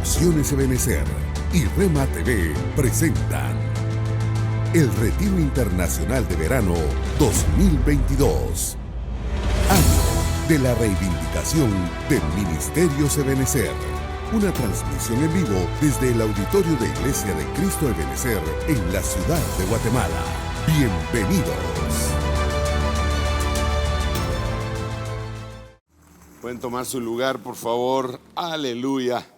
Producciones Ebenecer y Rema TV presentan el Retiro Internacional de Verano 2022. Año de la reivindicación de Ministerios Ebenecer. Una transmisión en vivo desde el auditorio de Iglesia de Cristo Ebenecer en la ciudad de Guatemala. Bienvenidos. Pueden tomar su lugar, por favor. Aleluya.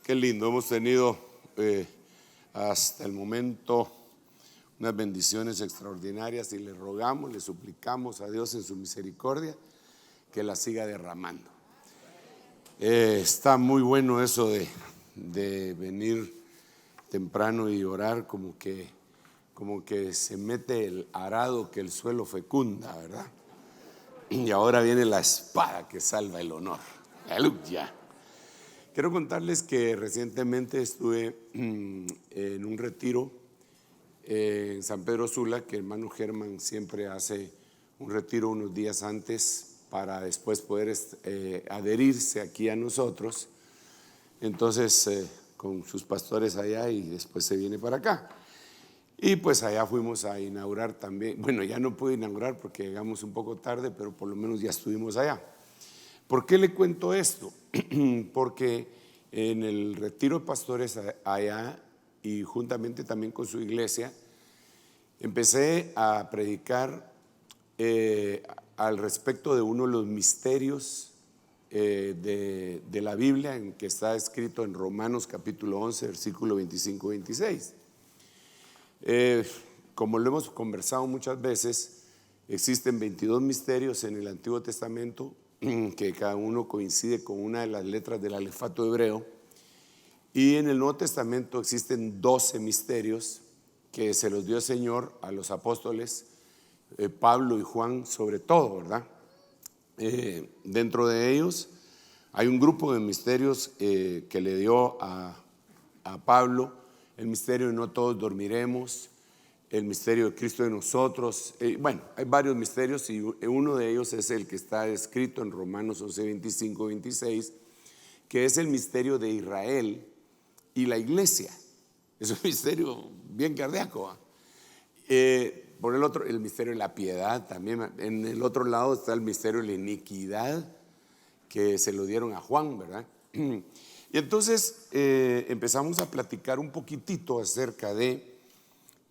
Qué lindo. Hemos tenido hasta el momento unas bendiciones extraordinarias y le rogamos, le suplicamos a Dios en su misericordia que la siga derramando. Está muy bueno eso de venir temprano y orar, como que se mete el arado que el suelo fecunda, ¿verdad? Y ahora viene la espada que salva el honor. Aleluya. Quiero contarles que recientemente estuve en un retiro en San Pedro Sula, que el hermano Germán siempre hace un retiro unos días antes para después poder adherirse aquí a nosotros. Entonces con sus pastores allá y después se viene para acá. Y pues allá fuimos a inaugurar también. Bueno, ya no pude inaugurar porque llegamos un poco tarde, pero por lo menos ya estuvimos allá. ¿Por qué le cuento esto? Porque en el retiro de pastores allá y juntamente también con su iglesia, empecé a predicar al respecto de uno de los misterios de la Biblia, en que está escrito en Romanos capítulo 11, versículo 25-26. Como lo hemos conversado muchas veces, existen 22 misterios en el Antiguo Testamento, que cada uno coincide con una de las letras del alefato hebreo, y en el Nuevo Testamento existen 12 misterios que se los dio el Señor a los apóstoles, Pablo y Juan sobre todo, ¿verdad? Dentro de ellos hay un grupo de misterios que le dio a Pablo: el misterio de no todos dormiremos, el misterio de Cristo de nosotros. Bueno, hay varios misterios y uno de ellos es el que está escrito en Romanos 11, 25-26, que es el misterio de Israel y la iglesia. Es un misterio bien cardíaco. Por el otro, el misterio de la piedad también. En el otro lado está el misterio de la iniquidad, que se lo dieron a Juan, ¿verdad? Y entonces empezamos a platicar un poquitito acerca de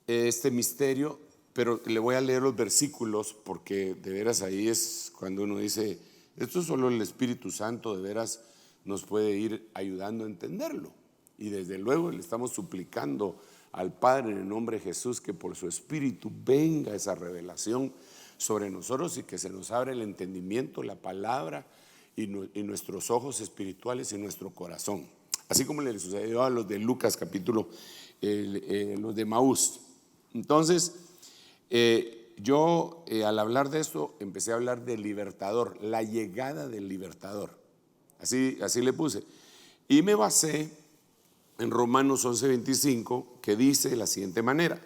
este misterio, pero le voy a leer los versículos porque de veras ahí es cuando uno dice, esto solo el Espíritu Santo de veras nos puede ir ayudando a entenderlo. Y desde luego le estamos suplicando al Padre en el nombre de Jesús que por su Espíritu venga esa revelación sobre nosotros y que se nos abra el entendimiento, la palabra y nuestros ojos espirituales y nuestro corazón. Así como le sucedió a los de Lucas capítulo, los de Maús. Entonces, yo al hablar de esto empecé a hablar del libertador, la llegada del libertador. Así le puse. Y me basé en Romanos 11:25, que dice de la siguiente manera.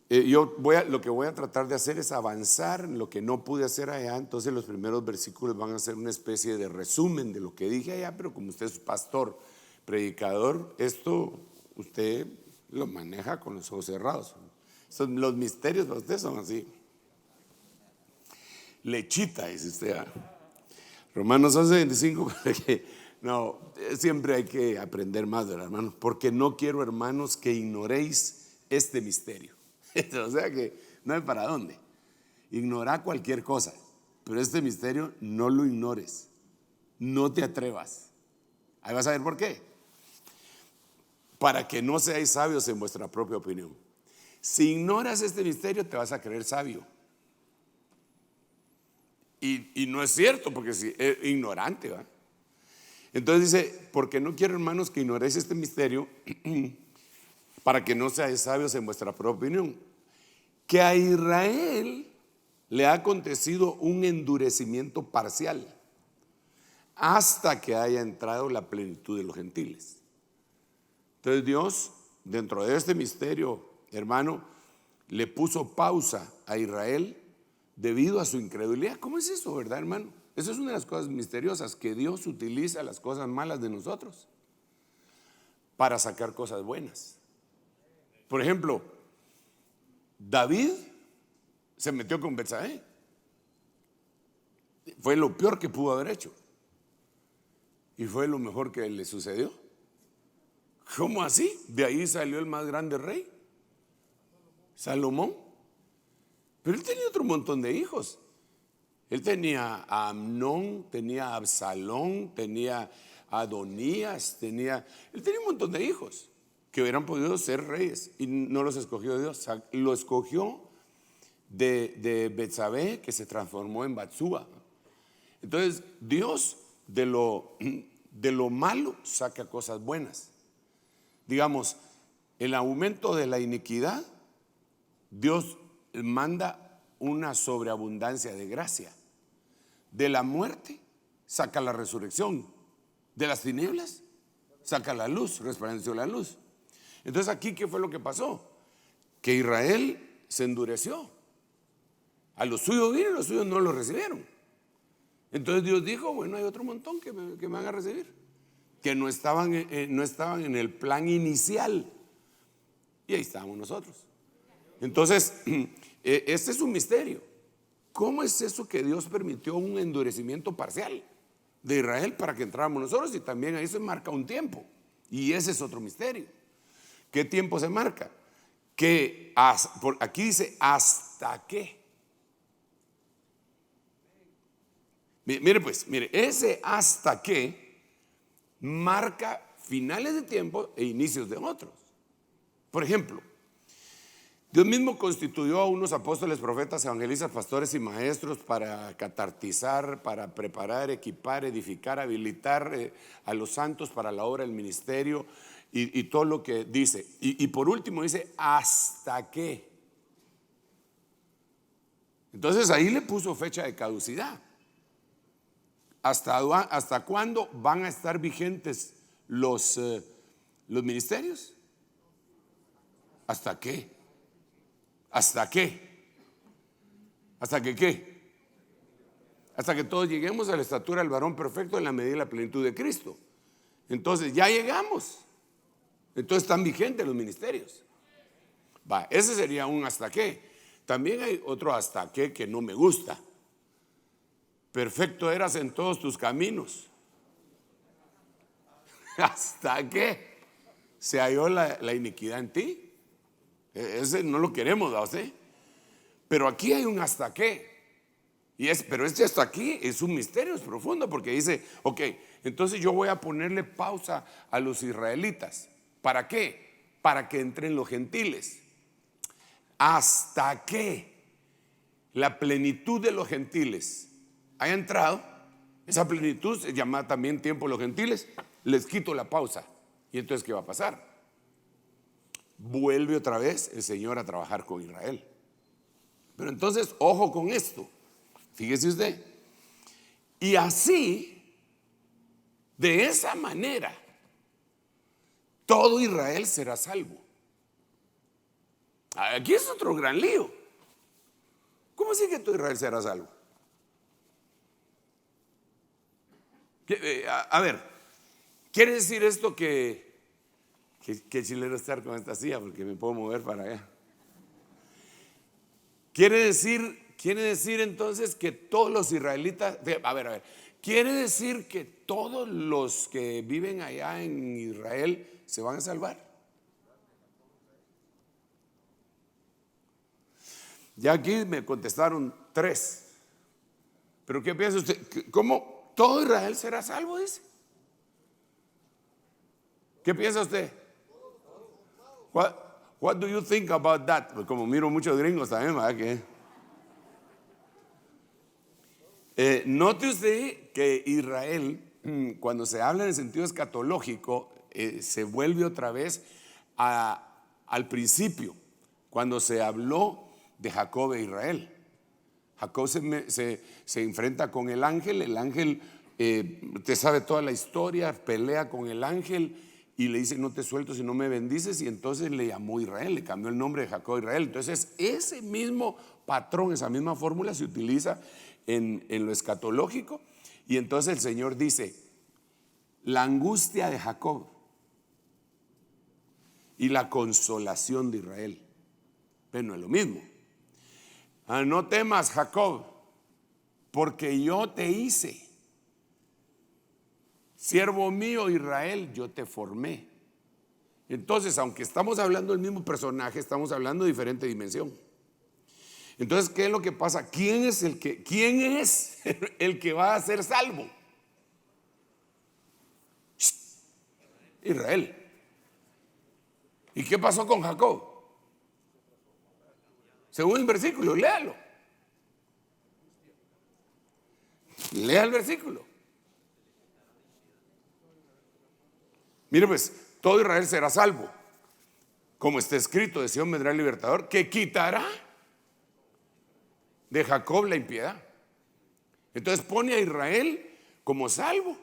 Lo que voy a tratar de hacer es avanzar en lo que no pude hacer allá. Entonces los primeros versículos van a ser una especie de resumen de lo que dije allá, pero como usted es pastor, predicador, esto usted lo maneja con los ojos cerrados. Los misterios para usted son así. Lechita, dice usted. Romanos 11:25, no, siempre hay que aprender más, hermanos, porque no quiero, hermanos, que ignoréis este misterio. O sea que no hay para dónde. Ignora cualquier cosa, pero este misterio no lo ignores. No te atrevas. Ahí vas a ver por qué. Para que no seáis sabios en vuestra propia opinión. Si ignoras este misterio, te vas a creer sabio. Y no es cierto, porque si es ignorante, ¿va? Entonces dice, porque no quiero, hermanos, que ignoréis este misterio, para que no seáis sabios en vuestra propia opinión, que a Israel le ha acontecido un endurecimiento parcial hasta que haya entrado la plenitud de los gentiles. Entonces Dios, dentro de este misterio, hermano, le puso pausa a Israel debido a su incredulidad. ¿Cómo es eso, verdad, hermano? Eso es una de las cosas misteriosas, que Dios utiliza las cosas malas de nosotros para sacar cosas buenas. Por ejemplo, David se metió con Betsabé. Fue lo peor que pudo haber hecho. Y fue lo mejor que le sucedió. ¿Cómo así? De ahí salió el más grande rey, Salomón. Pero él tenía otro montón de hijos. Él tenía a Amnón, tenía a Absalón, tenía a Adonías, él tenía un montón de hijos que hubieran podido ser reyes y no los escogió Dios. Lo escogió de Betsabé, que se transformó en Batsúa. Entonces Dios de lo malo saca cosas buenas. Digamos, el aumento de la iniquidad, Dios manda una sobreabundancia de gracia. De la muerte saca la resurrección. De las tinieblas saca la luz, resplandeció la luz. Entonces aquí, ¿qué fue lo que pasó? Que Israel se endureció. A los suyos vino y los suyos no lo recibieron. Entonces Dios dijo, bueno, hay otro montón que me van a recibir, que no estaban en el plan inicial. Y ahí estábamos nosotros. Entonces, este es un misterio. ¿Cómo es eso que Dios permitió un endurecimiento parcial de Israel para que entráramos nosotros? Y también ahí se marca un tiempo. Y ese es otro misterio. ¿Qué tiempo se marca? Que aquí dice hasta qué. Mire pues, ese hasta qué marca finales de tiempo e inicios de otros. Por ejemplo, Dios mismo constituyó a unos apóstoles, profetas, evangelistas, pastores y maestros para catartizar, para preparar, equipar, edificar, habilitar a los santos para la obra del ministerio y todo lo que dice. Y por último dice, ¿hasta qué? Entonces ahí le puso fecha de caducidad. ¿Hasta cuándo van a estar vigentes los ministerios? ¿Hasta qué? ¿Hasta qué? ¿Hasta que qué? Hasta que todos lleguemos a la estatura del varón perfecto en la medida de la plenitud de Cristo. Entonces ya llegamos. Entonces están vigentes los ministerios. Ese sería un hasta qué. También hay otro hasta qué que no me gusta. Perfecto eras en todos tus caminos. ¿Hasta qué se halló la iniquidad en ti? Ese no lo queremos, ¿a usted? Pero aquí hay un hasta qué. Pero este hasta aquí es un misterio, es profundo, porque dice, ok, entonces yo voy a ponerle pausa a los israelitas. ¿Para qué? Para que entren los gentiles. Hasta que la plenitud de los gentiles haya entrado, esa plenitud se llama también tiempo de los gentiles, les quito la pausa. ¿Y entonces qué va a pasar? Vuelve otra vez el Señor a trabajar con Israel. Pero entonces, ojo con esto. Fíjese usted. Y así, de esa manera, todo Israel será salvo. Aquí es otro gran lío. ¿Cómo así que todo Israel será salvo? A ver, ¿quiere decir esto que chileno estar con esta silla porque me puedo mover para allá? Quiere decir entonces que todos los israelitas, a ver, quiere decir que todos los que viven allá en Israel se van a salvar. Ya aquí me contestaron 3. Pero ¿qué piensa usted? ¿Cómo todo Israel será salvo? Dice. ¿Qué piensa usted? What do you think about that? Pues como miro muchos gringos también, ¿verdad? Note usted que Israel, cuando se habla en el sentido escatológico, se vuelve otra vez al principio, cuando se habló de Jacob e Israel. Jacob se enfrenta con el ángel, usted sabe toda la historia, pelea con el ángel y le dice, no te suelto si no me bendices, y entonces le llamó Israel, le cambió el nombre de Jacob a Israel. Entonces ese mismo patrón, esa misma fórmula se utiliza en lo escatológico. Y entonces el Señor dice, la angustia de Jacob y la consolación de Israel. Pero no es lo mismo. No temas, Jacob, porque yo te hice. Siervo mío Israel, yo te formé. Entonces, aunque estamos hablando del mismo personaje, estamos hablando de diferente dimensión. Entonces, ¿qué es lo que pasa? ¿Quién es el que va a ser salvo? Israel. ¿Y qué pasó con Jacob? Según el versículo, léalo. Lea el versículo. Mire pues, todo Israel será salvo. Como está escrito, de Sión vendrá el libertador, que quitará de Jacob la impiedad. Entonces pone a Israel como salvo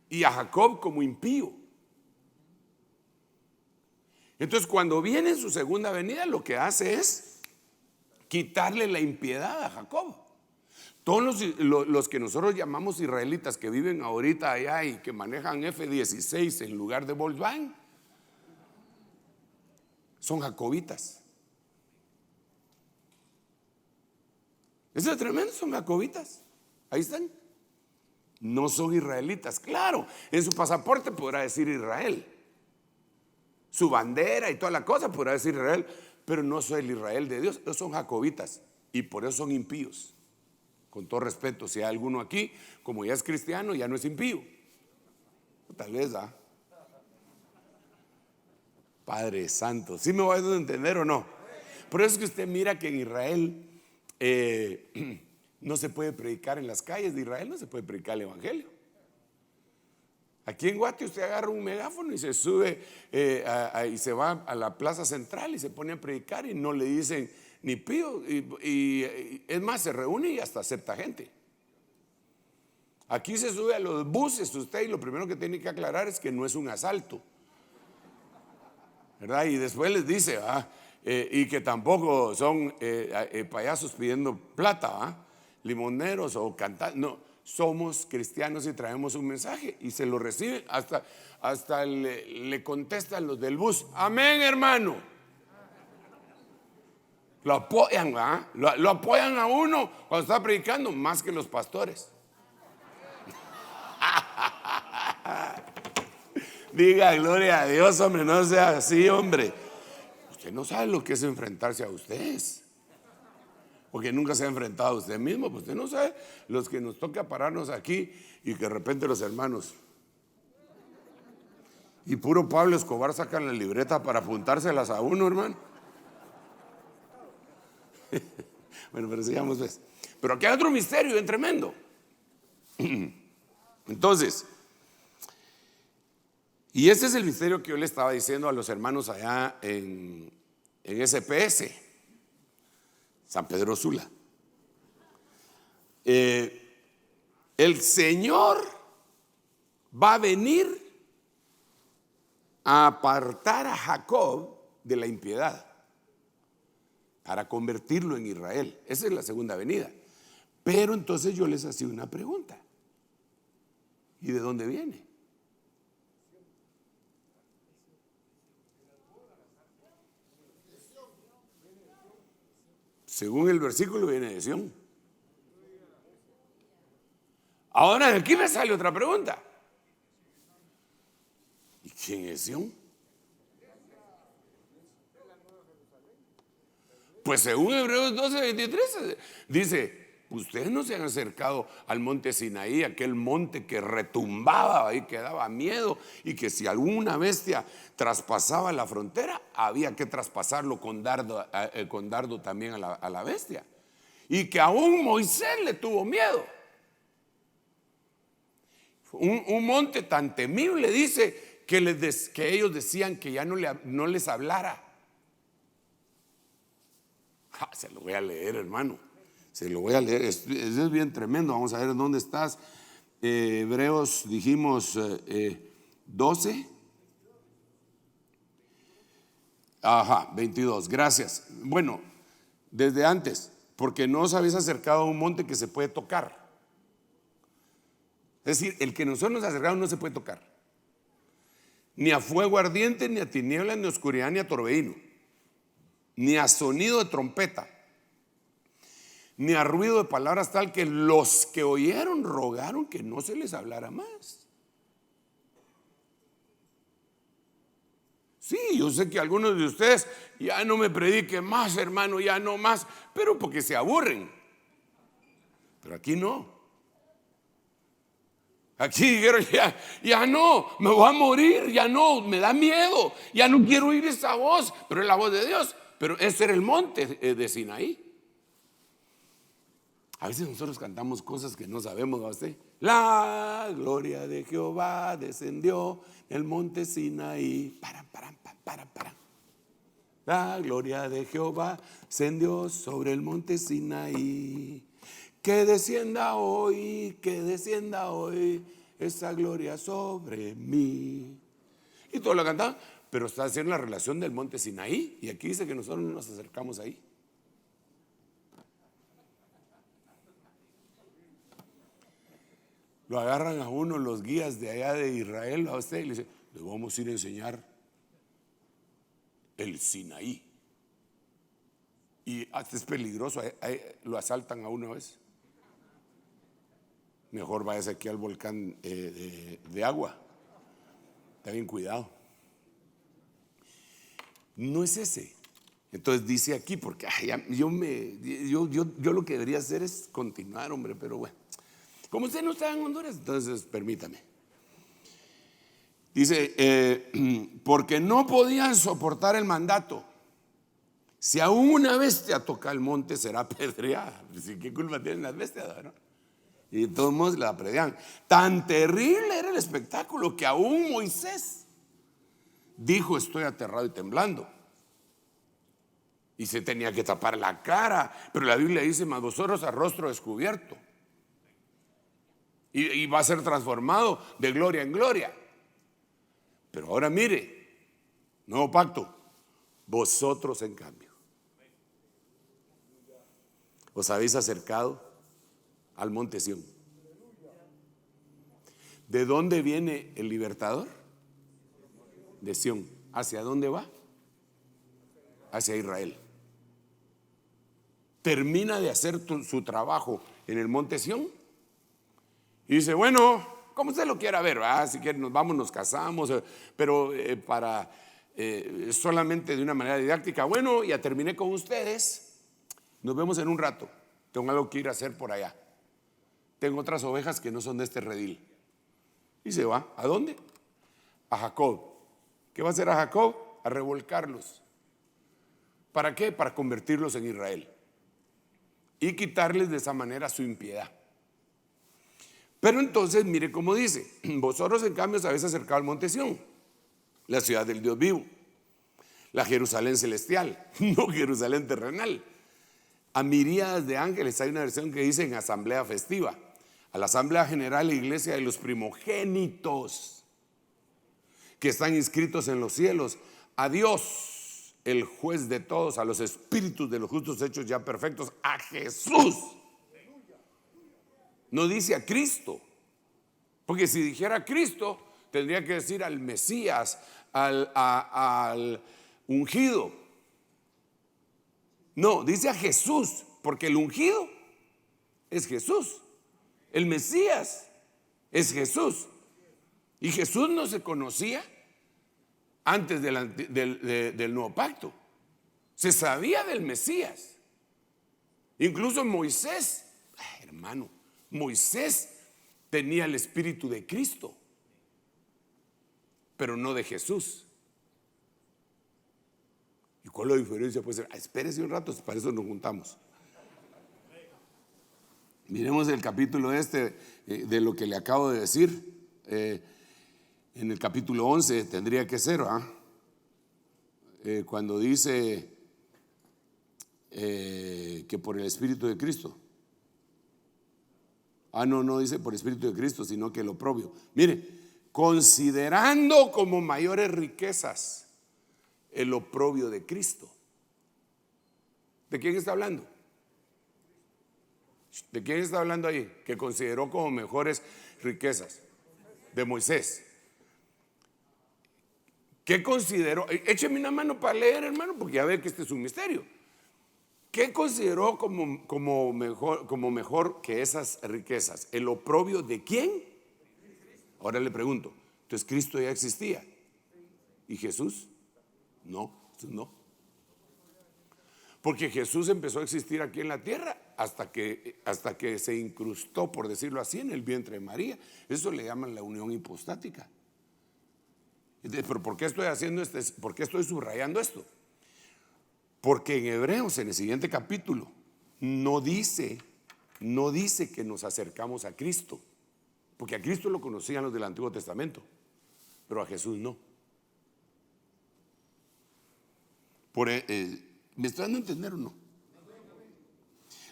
y a Jacob como impío. Entonces cuando viene en su segunda venida, lo que hace es quitarle la impiedad a Jacob. Todos los que nosotros llamamos israelitas, que viven ahorita allá y que manejan F-16 en lugar de Volkswagen, son jacobitas. Eso es tremendo, son jacobitas. Ahí están. No son israelitas. Claro, en su pasaporte podrá decir Israel. Su bandera y toda la cosa podrá decir Israel, pero no soy el Israel de Dios. Ellos son jacobitas y por eso son impíos. Con todo respeto, si hay alguno aquí, como ya es cristiano, ya no es impío. Tal vez, Padre Santo, ¿sí me va a entender o no? Por eso es que usted mira que en Israel no se puede predicar en las calles de Israel, no se puede predicar el evangelio. Aquí en Guate usted agarra un megáfono y se sube y se va a la plaza central y se pone a predicar y no le dicen ni pío, y es más, se reúne y hasta acepta gente. Aquí se sube a los buses usted y lo primero que tiene que aclarar es que no es un asalto, ¿verdad? Y después les dice, y que tampoco son payasos pidiendo plata, limoneros o cantantes. No, somos cristianos y traemos un mensaje y se lo reciben. Hasta le contestan los del bus, amén, hermano. Lo apoyan, lo apoyan a uno cuando está predicando más que los pastores. Diga gloria a Dios, hombre, no sea así, hombre. Usted no sabe lo que es enfrentarse a ustedes, porque nunca se ha enfrentado a usted mismo. Pues usted no sabe los que nos toca pararnos aquí y que de repente los hermanos y puro Pablo Escobar sacan la libreta para apuntárselas a uno, hermano. Bueno, pero sigamos pues. Pero aquí hay otro misterio bien tremendo. Entonces, y este es el misterio que yo le estaba diciendo a los hermanos allá en SPS, San Pedro Sula. El Señor va a venir a apartar a Jacob de la impiedad para convertirlo en Israel. Esa es la segunda venida. Pero entonces yo les hacía una pregunta. ¿Y de dónde viene? Según el versículo viene de Sión. Ahora aquí me sale otra pregunta. ¿Y quién es Sión? Pues según Hebreos 12:23 dice, ustedes no se han acercado al monte Sinaí, aquel monte que retumbaba y que daba miedo, y que si alguna bestia traspasaba la frontera, había que traspasarlo con dardo también a la bestia, y que aún Moisés le tuvo miedo. Un monte tan temible, dice, que ellos decían que ya no les hablara. Se lo voy a leer, hermano. Se lo voy a leer. Es bien tremendo. Vamos a ver dónde estás. Hebreos, dijimos 12. 22. Gracias. Bueno, desde antes. porque no os habéis acercado a un monte que se puede tocar. Es decir, el que nosotros nos acercamos no se puede tocar. Ni a fuego ardiente, ni a tinieblas, ni a oscuridad, ni a torbellino, ni a sonido de trompeta, ni a ruido de palabras, tal que los que oyeron rogaron que no se les hablara más. Sí, yo sé que algunos de ustedes ya no me prediquen más, hermano, ya no más, pero porque se aburren. Pero aquí no. Aquí dijeron, ya no, me voy a morir, ya no, me da miedo, ya no quiero oír esa voz, pero es la voz de Dios. Pero ese era el monte de Sinaí. A veces nosotros cantamos cosas que no sabemos, ¿va usted? La gloria de Jehová descendió en el monte Sinaí. Para. La gloria de Jehová descendió sobre el monte Sinaí. Que descienda hoy esa gloria sobre mí. Y todo lo cantaban, pero está haciendo la relación del monte Sinaí. Y aquí dice que nosotros nos acercamos ahí. Lo agarran a uno los guías de allá de Israel, a usted, y le dicen, le vamos a ir a enseñar el Sinaí. Y hasta es peligroso, lo asaltan a una vez. Mejor váyase aquí al volcán de agua. Está bien cuidado. No es ese. Entonces dice aquí, porque yo lo que debería hacer es continuar, hombre, pero bueno. Como usted no está en Honduras, entonces permítame. Dice, porque no podían soportar el mandato. Si aún una bestia toca el monte, será apedreada. ¿Qué culpa tienen las bestias, no? Y de todos modos la apedreaban. Tan terrible era el espectáculo que aún Moisés dijo, estoy aterrado y temblando. Y se tenía que tapar la cara. Pero la Biblia dice, mas vosotros a rostro descubierto. Y va a ser transformado de gloria en gloria. Pero ahora mire, nuevo pacto, vosotros en cambio os habéis acercado al monte Sión. ¿De dónde viene el libertador? De Sión. ¿Hacia dónde va? Hacia Israel. Termina de hacer su trabajo en el monte Sión y dice, bueno, como usted lo quiera ver, ¿verdad? Si quiere nos vamos, nos casamos, pero para solamente de una manera didáctica. Bueno, ya terminé con ustedes, nos vemos en un rato, tengo algo que ir a hacer por allá, tengo otras ovejas que no son de este redil. Y se va, ¿a dónde? A Jacob. ¿Qué va a hacer a Jacob? A revolcarlos. ¿Para qué? Para convertirlos en Israel y quitarles de esa manera su impiedad. Pero entonces mire cómo dice, vosotros en cambio os habéis acercado al monte Sión, la ciudad del Dios vivo, la Jerusalén celestial, no Jerusalén terrenal. A miríadas de ángeles, hay una versión que dice en asamblea festiva, a la asamblea general e iglesia de los primogénitos que están inscritos en los cielos, a Dios, el juez de todos, a los espíritus de los justos hechos ya perfectos, a Jesús. No dice a Cristo, porque si dijera Cristo tendría que decir al Mesías, al ungido. No, dice a Jesús, porque el ungido es Jesús, el Mesías es Jesús. Y Jesús no se conocía antes del nuevo pacto, se sabía del Mesías. Incluso Moisés, hermano, Moisés tenía el espíritu de Cristo, pero no de Jesús. ¿Y cuál es la diferencia? Puede ser, espérese un rato, para eso nos juntamos. Miremos el capítulo de lo que le acabo de decir. En el capítulo 11 tendría que ser, cuando dice que por el espíritu de Cristo. No dice por espíritu de Cristo, sino que el oprobio. Mire, considerando como mayores riquezas el oprobio de Cristo. ¿De quién está hablando? ¿De quién está hablando ahí? Que consideró como mejores riquezas. De Moisés. ¿Qué consideró? Écheme una mano para leer, hermano, porque ya ve que este es un misterio. ¿Qué consideró como mejor que esas riquezas? ¿El oprobio de quién? Ahora le pregunto, entonces Cristo ya existía. ¿Y Jesús? No, no. Porque Jesús empezó a existir aquí en la tierra hasta que se incrustó, por decirlo así, en el vientre de María. Eso le llaman la unión hipostática. Pero ¿por qué estoy haciendo por qué estoy subrayando esto? Porque en Hebreos, en el siguiente capítulo, no dice que nos acercamos a Cristo, porque a Cristo lo conocían los del Antiguo Testamento, pero a Jesús no. ¿Me estoy dando a entender o no?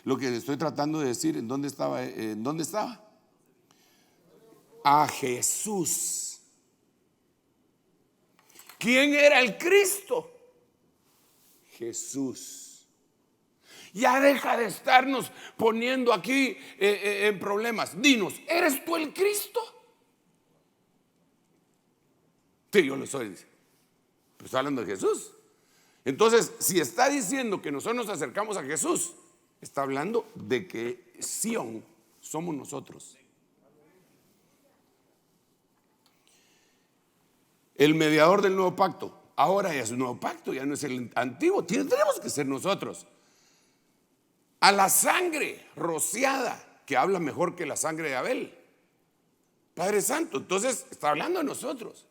Lo que le estoy tratando de decir, ¿en dónde estaba? A Jesús. ¿Quién era el Cristo? Jesús. Ya deja de estarnos poniendo aquí en problemas. Dinos, ¿eres tú el Cristo? Sí, yo lo soy, dice. Pero está hablando de Jesús. Entonces, si está diciendo que nosotros nos acercamos a Jesús, está hablando de que Sión somos nosotros. El mediador del nuevo pacto. Ahora ya es un nuevo pacto, ya no es el antiguo. Tenemos que ser nosotros. A la sangre rociada, que habla mejor que la sangre de Abel. Padre Santo, entonces está hablando de nosotros.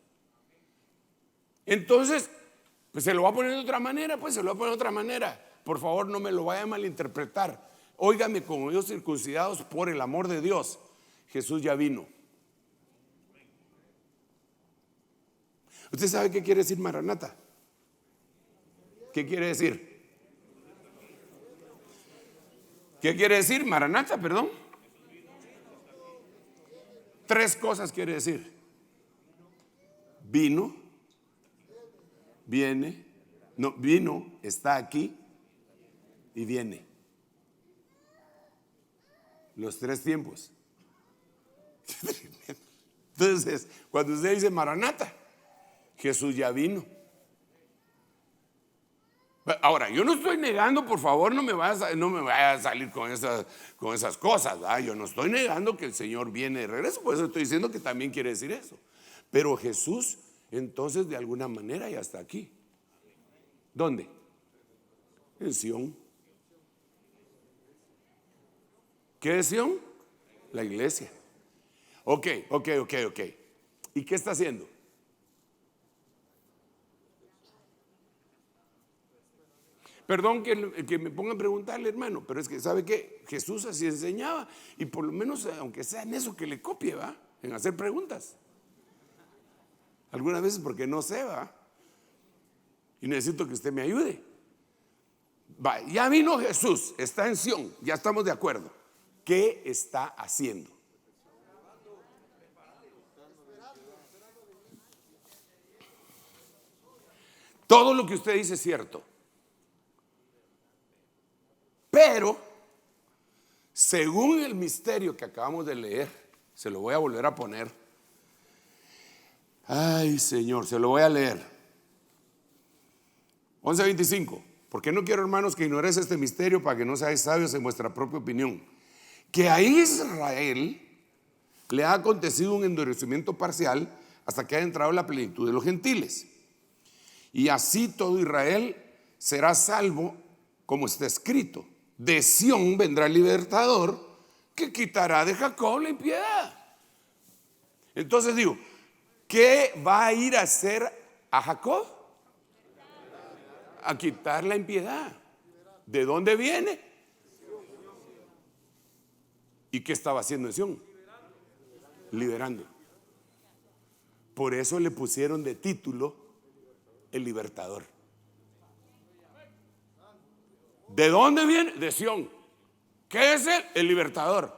Entonces, pues se lo va a poner de otra manera, Por favor, no me lo vaya a malinterpretar. Óigame, como Dios circuncidados por el amor de Dios. Jesús ya vino. ¿Usted sabe qué quiere decir Maranata? ¿Qué quiere decir? ¿Qué quiere decir Maranata, perdón? 3 cosas quiere decir. Vino, viene, no, vino, está aquí y viene. Los 3 tiempos. Entonces, cuando usted dice Maranata, Jesús ya vino. Ahora, yo no estoy negando, por favor, no me vaya a salir con esas cosas, ¿verdad? Yo no estoy negando que el Señor viene de regreso, por eso estoy diciendo que también quiere decir eso. Pero Jesús, entonces, de alguna manera ya está aquí. ¿Dónde? En Sión. ¿Qué es Sión? La iglesia. Ok. ¿Y qué está haciendo? Perdón que me ponga a preguntarle, hermano, pero es que ¿sabe qué? Jesús así enseñaba, y por lo menos, aunque sea en eso, que le copie, ¿va? En hacer preguntas. Algunas veces porque no sé, ¿va? Y necesito que usted me ayude. Va, ya vino Jesús, está en Sión, ya estamos de acuerdo. ¿Qué está haciendo? Todo lo que usted dice es cierto. Pero, según el misterio que acabamos de leer, se lo voy a volver a poner. Ay, Señor, se lo voy a leer. 11:25. Porque no quiero, hermanos, que ignoréis este misterio para que no seáis sabios en vuestra propia opinión. Que a Israel le ha acontecido un endurecimiento parcial hasta que haya entrado la plenitud de los gentiles. Y así todo Israel será salvo, como está escrito. De Sión vendrá el libertador que quitará de Jacob la impiedad. Entonces digo, ¿qué va a ir a hacer a Jacob? A quitar la impiedad. ¿De dónde viene? ¿Y qué estaba haciendo en Sión? Liberando. Por eso le pusieron de título el libertador. ¿De dónde viene? De Sión. ¿Qué es él? El libertador.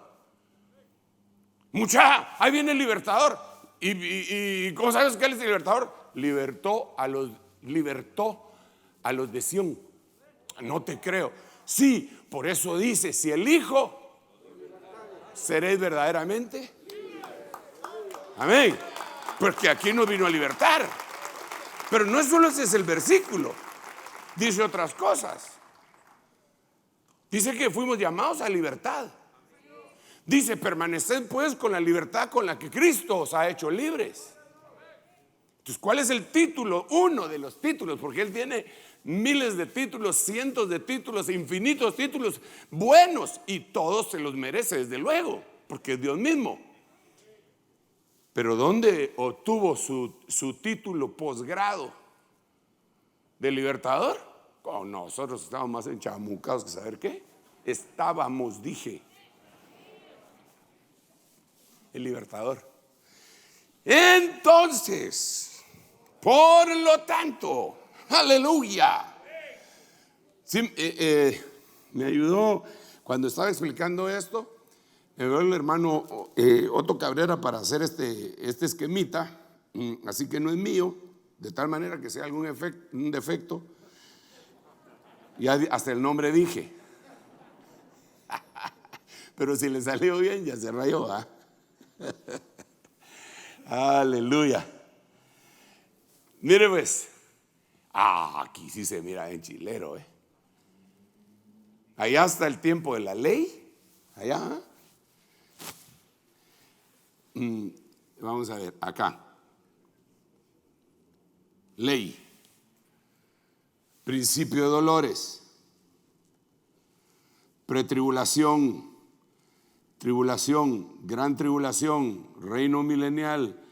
Muchacha, ahí viene el libertador. ¿Y cómo sabes que él es el libertador? Libertó a los de Sión. No te creo. Sí, por eso dice, si el Hijo seréis verdaderamente. Amén. Porque aquí nos vino a libertar. Pero no solo ese es el versículo. Dice otras cosas. Dice que fuimos llamados a libertad. Dice, permaneced pues con la libertad con la que Cristo os ha hecho libres. Entonces, ¿cuál es el título? Uno de los títulos, porque Él tiene miles de títulos, cientos de títulos, infinitos títulos buenos, y todos se los merece, desde luego, porque es Dios mismo. Pero ¿dónde obtuvo su título posgrado de libertador? Oh, nosotros estábamos más enchamucados que saber qué. Estábamos, dije, el libertador. Entonces, por lo tanto, aleluya. Sí, me ayudó cuando estaba explicando esto. Me ayudó el hermano Otto Cabrera para hacer este esquemita. Así que no es mío, de tal manera que sea algún un defecto. Ya hasta el nombre dije. Pero si le salió bien, ya se rayó, ¿ah? Aleluya. Mire pues. Aquí sí se mira en chilero, Allá está el tiempo de la ley. Allá. Vamos a ver, acá. Ley. Principio de dolores. Pretribulación. Tribulación. Gran tribulación. Reino milenial.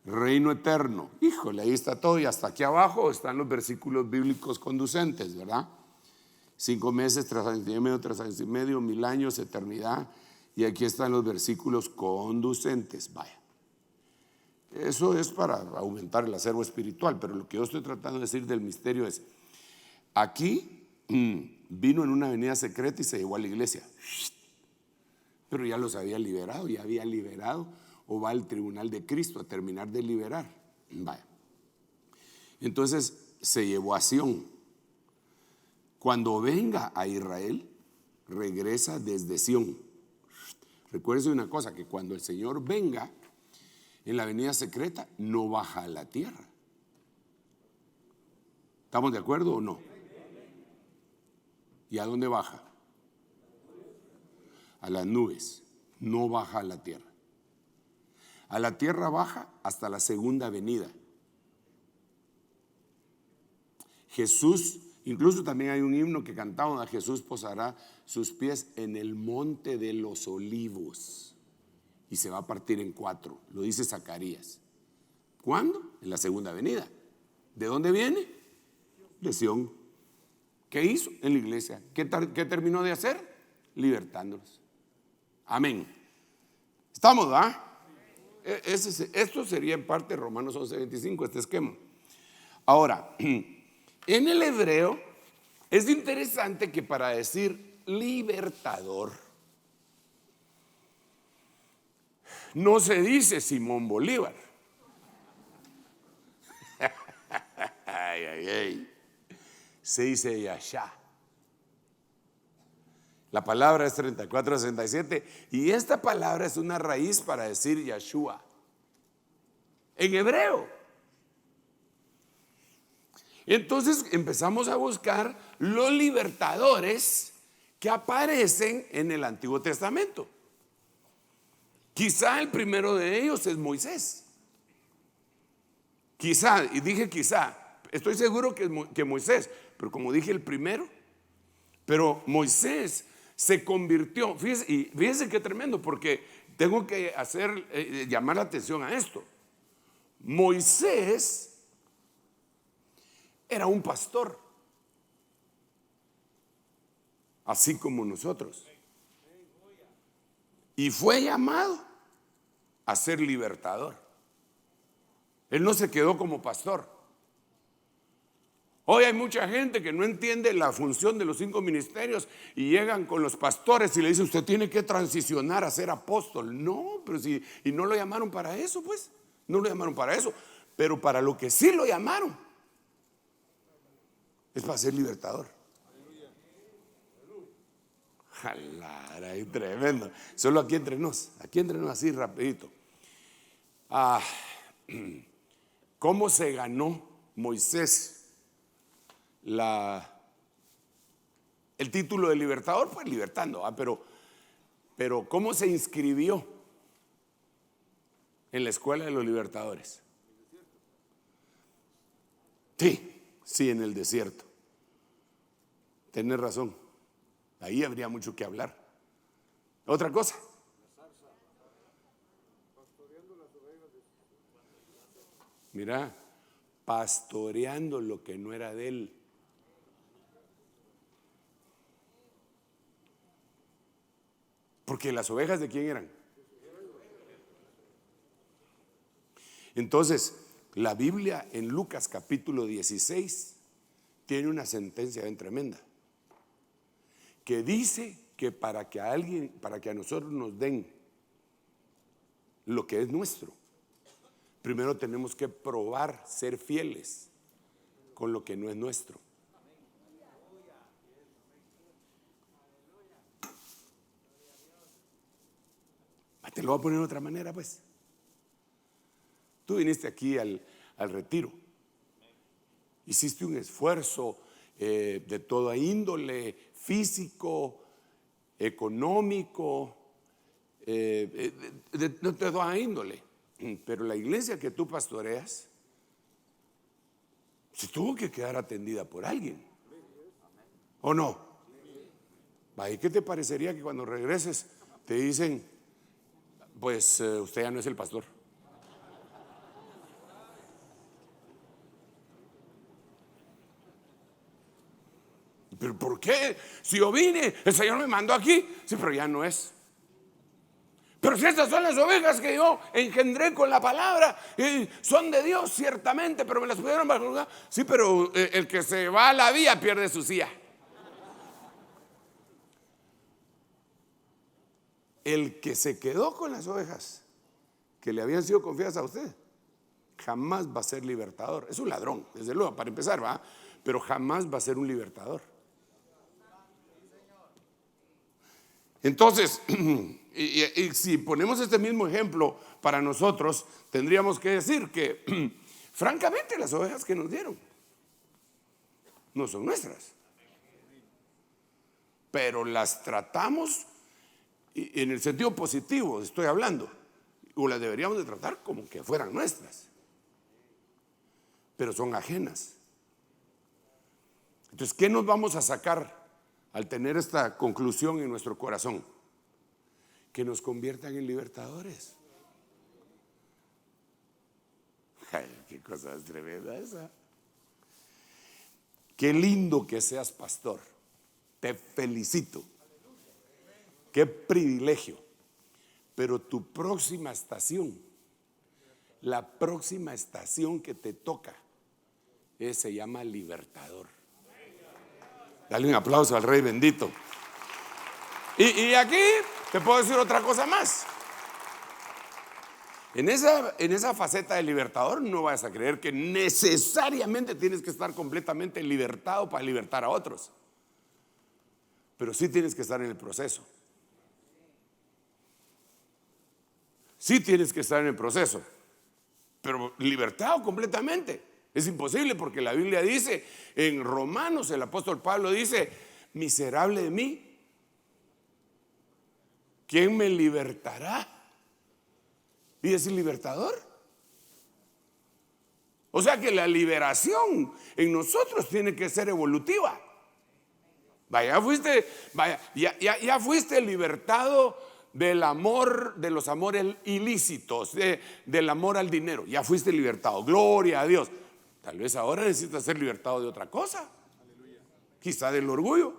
Reino eterno. Híjole, ahí está todo. Y hasta aquí abajo están los versículos bíblicos conducentes, ¿verdad? 5 meses, 3 años y medio, 3 años y medio, 1000 años, eternidad. Y aquí están los versículos conducentes. Vaya. Eso es para aumentar el acervo espiritual. Pero lo que yo estoy tratando de decir del misterio es: aquí vino en una avenida secreta y se llevó a la iglesia. Pero ya los había liberado, ya había liberado. O va al tribunal de Cristo a terminar de liberar. Vaya. Entonces se llevó a Sión. Cuando venga a Israel, regresa desde Sión. Recuérdese una cosa, que cuando el Señor venga en la avenida secreta, no baja a la tierra. ¿Estamos de acuerdo o no? ¿Y a dónde baja? A las nubes. No baja a la tierra. A la tierra baja hasta la segunda venida. Jesús, incluso también hay un himno que cantaba: a Jesús posará sus pies en el monte de los olivos y se va a partir en 4. Lo dice Zacarías. ¿Cuándo? En la segunda venida. ¿De dónde viene? De Sión. ¿Qué hizo? En la iglesia. ¿Qué terminó de hacer? Libertándolos. Amén. ¿Estamos, verdad? Esto sería en parte Romanos 11:25, este esquema. Ahora, en el hebreo es interesante que para decir libertador no se dice Simón Bolívar. Ay, ay, ay. Se dice Yashá. La palabra es 34-67 y esta palabra es una raíz para decir Yeshua en hebreo. Entonces empezamos a buscar los libertadores que aparecen en el Antiguo Testamento. Quizá el primero de ellos es Moisés. Quizá, y dije quizá, estoy seguro que Moisés, pero como dije el primero, pero Moisés se convirtió, fíjese qué tremendo, porque tengo que llamar la atención a esto. Moisés era un pastor, así como nosotros, y fue llamado a ser libertador. Él no se quedó como pastor. Hoy hay mucha gente que no entiende la función de los 5 ministerios y llegan con los pastores y le dicen: usted tiene que transicionar a ser apóstol. No, pero y no lo llamaron para eso, pues. No lo llamaron para eso. Pero para lo que sí lo llamaron es para ser libertador. Jalara, y tremendo. Solo aquí entre nos así rapidito. ¿Cómo se ganó Moisés el título de libertador? Pues libertando, pero ¿cómo se inscribió en la escuela de los libertadores? Sí, en el desierto. Tienes razón. Ahí habría mucho que hablar. Otra cosa. Mira, pastoreando lo que no era de él. Porque las ovejas, ¿de quién eran? Entonces, la Biblia en Lucas capítulo 16 tiene una sentencia bien tremenda, que dice que para que a nosotros nos den lo que es nuestro, primero tenemos que probar ser fieles con lo que no es nuestro. Te lo voy a poner de otra manera, pues. Tú viniste aquí al retiro, hiciste un esfuerzo de toda índole, físico, económico, de toda índole. Pero la iglesia que tú pastoreas se tuvo que quedar atendida por alguien, ¿o no? ¿Y qué te parecería que cuando regreses te dicen, pues usted ya no es el pastor? ¿Pero por qué? Si yo vine, el Señor me mandó aquí. Sí, pero ya no es. Pero si estas son las ovejas que yo engendré con la palabra, y son de Dios ciertamente, pero me las pudieron bajar. Sí, pero el que se va a la vía pierde su silla. El que se quedó con las ovejas que le habían sido confiadas a usted, jamás va a ser libertador. Es un ladrón, desde luego, para empezar, ¿va? Pero jamás va a ser un libertador. Entonces, y si ponemos este mismo ejemplo para nosotros, tendríamos que decir que francamente las ovejas que nos dieron no son nuestras, pero las tratamos en el sentido positivo, estoy hablando, o las deberíamos de tratar como que fueran nuestras, pero son ajenas. Entonces, ¿qué nos vamos a sacar al tener esta conclusión en nuestro corazón? Que nos conviertan en libertadores. Ay, qué cosa tremenda esa. Qué lindo que seas pastor. Te felicito. Qué privilegio. Pero tu próxima estación, la próxima estación que te toca, se llama libertador. Dale un aplauso al Rey bendito. Y aquí te puedo decir otra cosa más. En esa faceta de libertador no vas a creer que necesariamente tienes que estar completamente libertado para libertar a otros. Pero sí tienes que estar en el proceso. Sí tienes que estar en el proceso. Pero libertado completamente es imposible, porque la Biblia dice en Romanos, el apóstol Pablo dice, miserable de mí, ¿quién me libertará? Y es el libertador. O sea que la liberación en nosotros tiene que ser evolutiva. Ya fuiste libertado del amor, de los amores ilícitos, del amor al dinero. Ya fuiste libertado, gloria a Dios. Tal vez ahora necesitas ser libertado de otra cosa. Quizá del orgullo.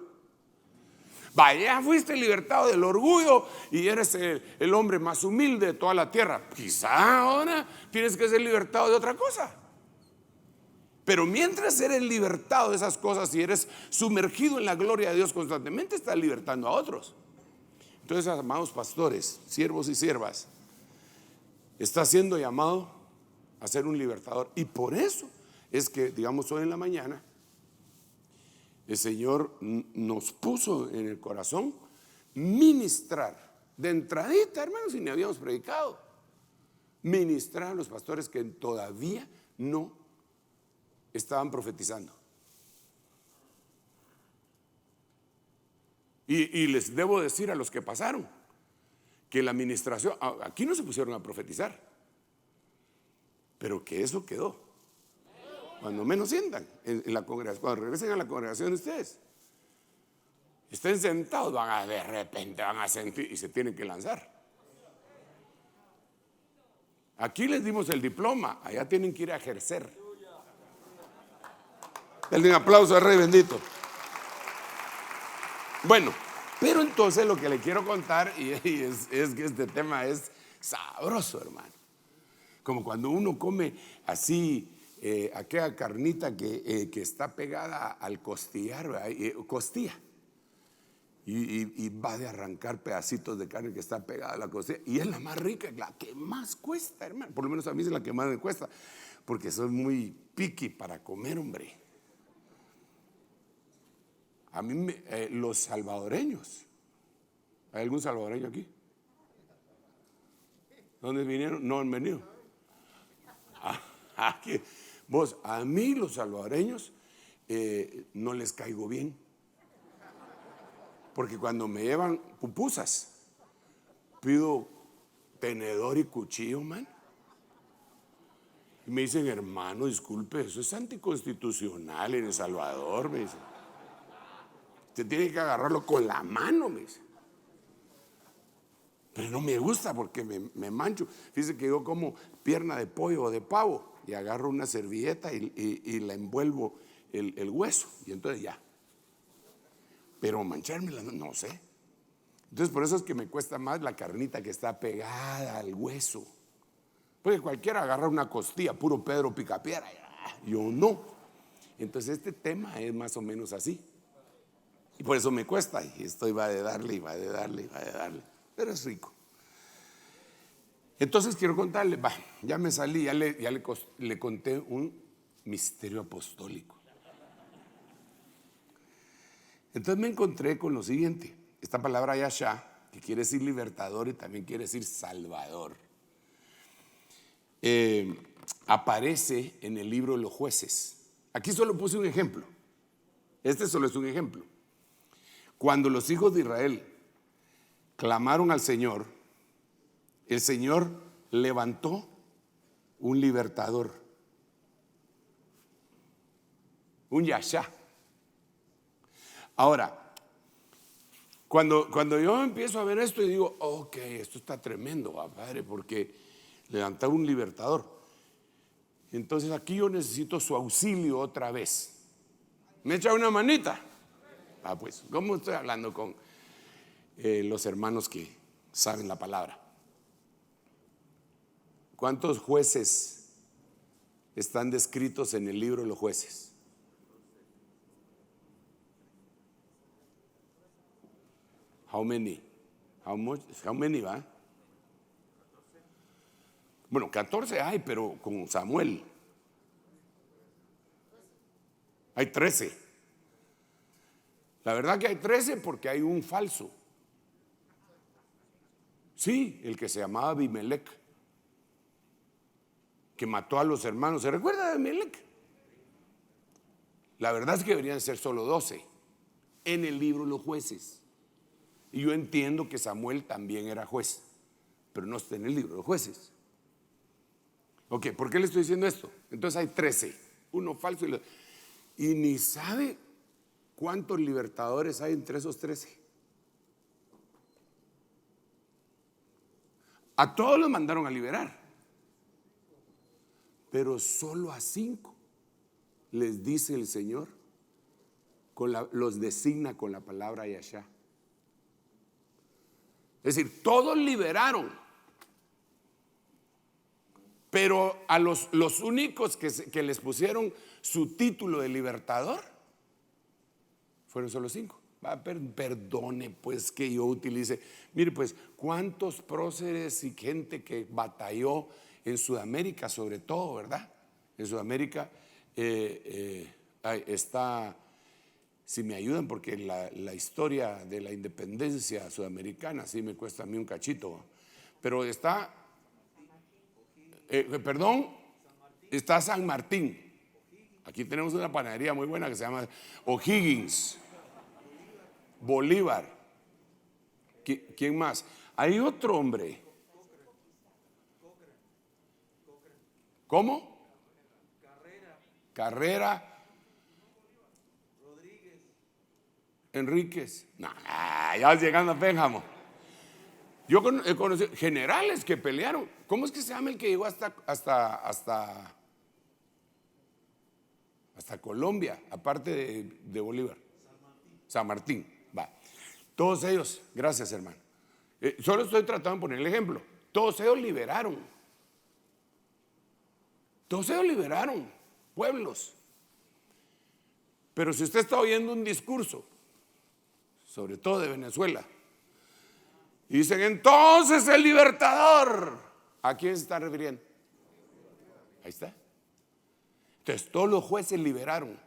Ya fuiste libertado del orgullo y eres el hombre más humilde de toda la tierra. Quizá ahora tienes que ser libertado de otra cosa. Pero mientras eres libertado de esas cosas y eres sumergido en la gloria de Dios constantemente, estás libertando a otros. Entonces, amados pastores, siervos y siervas, está siendo llamado a ser un libertador. Y por eso es que, digamos, hoy en la mañana el Señor nos puso en el corazón ministrar. De entradita, hermanos, si ni habíamos predicado. Ministrar a los pastores que todavía no estaban profetizando. Y les debo decir a los que pasaron que la administración, aquí no se pusieron a profetizar, pero que eso quedó. Cuando menos sientan en la congregación, cuando regresen a la congregación ustedes, estén sentados, de repente van a sentir y se tienen que lanzar. Aquí les dimos el diploma, allá tienen que ir a ejercer. Denle un aplauso al Rey bendito. Bueno, pero entonces lo que le quiero contar es que este tema es sabroso, hermano. Como cuando uno come así aquella carnita que está pegada al costillar, costilla. Y va de arrancar pedacitos de carne que está pegada a la costilla. Y es la más rica, la que más cuesta, hermano. Por lo menos a mí es la que más me cuesta, porque soy muy picky para comer, hombre. A mí los salvadoreños, ¿hay algún salvadoreño aquí? ¿Dónde vinieron? No han venido. Aquí. Vos, a mí los salvadoreños no les caigo bien, porque cuando me llevan pupusas pido tenedor y cuchillo, man, y me dicen, hermano, disculpe, eso es anticonstitucional en El Salvador, me dicen. Usted tiene que agarrarlo con la mano, me dice. Pero no me gusta porque me mancho. Fíjese que yo como pierna de pollo o de pavo y agarro una servilleta y la envuelvo el hueso. Y entonces ya. Pero manchármela, no sé. Entonces por eso es que me cuesta más la carnita que está pegada al hueso. Porque cualquiera agarra una costilla, puro Pedro Picapiedra. Yo no. Entonces este tema es más o menos así. Y por eso me cuesta, y esto va de darle, y va de darle, y va de darle. Pero es rico. Entonces quiero contarle, ya me salí, ya le conté un misterio apostólico. Entonces me encontré con lo siguiente. Esta palabra Yashá, que quiere decir libertador y también quiere decir salvador, aparece en el libro de los Jueces. Aquí solo puse un ejemplo. Este solo es un ejemplo. Cuando los hijos de Israel clamaron al Señor, el Señor levantó un libertador, un Yashá. Ahora, cuando yo empiezo a ver esto y digo, ok, esto está tremendo, padre, porque levantar un libertador. Entonces aquí yo necesito su auxilio otra vez. ¿Me echa una manita? Pues, ¿cómo estoy hablando con los hermanos que saben la palabra? ¿Cuántos jueces están descritos en el libro de los Jueces? How many? How many, va? Bueno, 14 hay, pero con Samuel hay 13. La verdad que hay 13 porque hay un falso. Sí, el que se llamaba Abimelech, que mató a los hermanos. ¿Se recuerda de Abimelech? La verdad es que deberían ser solo 12 en el libro de los Jueces. Y yo entiendo que Samuel también era juez, pero no está en el libro de los Jueces. Ok, ¿por qué le estoy diciendo esto? Entonces hay 13, uno falso y ni sabe cuántos libertadores hay entre esos 13. A todos los mandaron a liberar, pero solo a 5 les dice el Señor, los designa con la palabra Yashá. Es decir, todos liberaron, pero a los únicos que les pusieron su título de libertador fueron solo 5. Perdone pues que yo utilice. Mire pues, cuántos próceres y gente que batalló en Sudamérica, sobre todo, ¿verdad? En Sudamérica está Si me ayudan, porque la historia de la independencia sudamericana sí me cuesta a mí un cachito. Pero está, perdón, está San Martín. Aquí tenemos una panadería muy buena que se llama O'Higgins. Bolívar. ¿Quién más? Hay otro hombre. ¿Cómo? Carrera. Enríquez. No, ya vas llegando a Pénjamo. Yo he conocido generales que pelearon. ¿Cómo es que se llama el que llegó hasta Colombia, aparte de Bolívar? San Martín. Va. Todos ellos, gracias hermano. Solo estoy tratando de poner el ejemplo. Todos ellos liberaron. Todos ellos liberaron pueblos. Pero si usted está oyendo un discurso, sobre todo de Venezuela, y dicen, entonces el libertador, ¿a quién se está refiriendo? Ahí está. Entonces todos los jueces liberaron.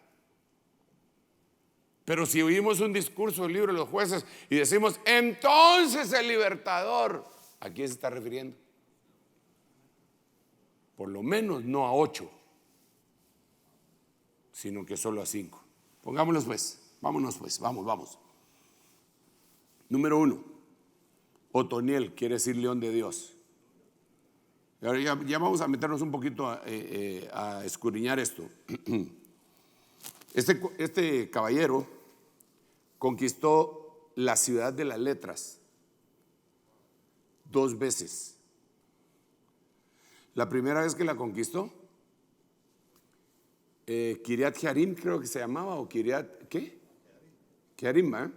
Pero si oímos un discurso del libro de los jueces y decimos, entonces el libertador, ¿a quién se está refiriendo? Por lo menos no a 8, sino que solo a 5. Pongámonos pues, vámonos pues, vamos. Número 1, Otoniel quiere decir león de Dios. Ahora ya vamos a meternos un poquito a escudriñar esto. Este caballero conquistó la ciudad de las letras 2 veces. La primera vez que la conquistó, Kiriat Jearim creo que se llamaba, o Kiriat, ¿qué? Jearim, ¿eh?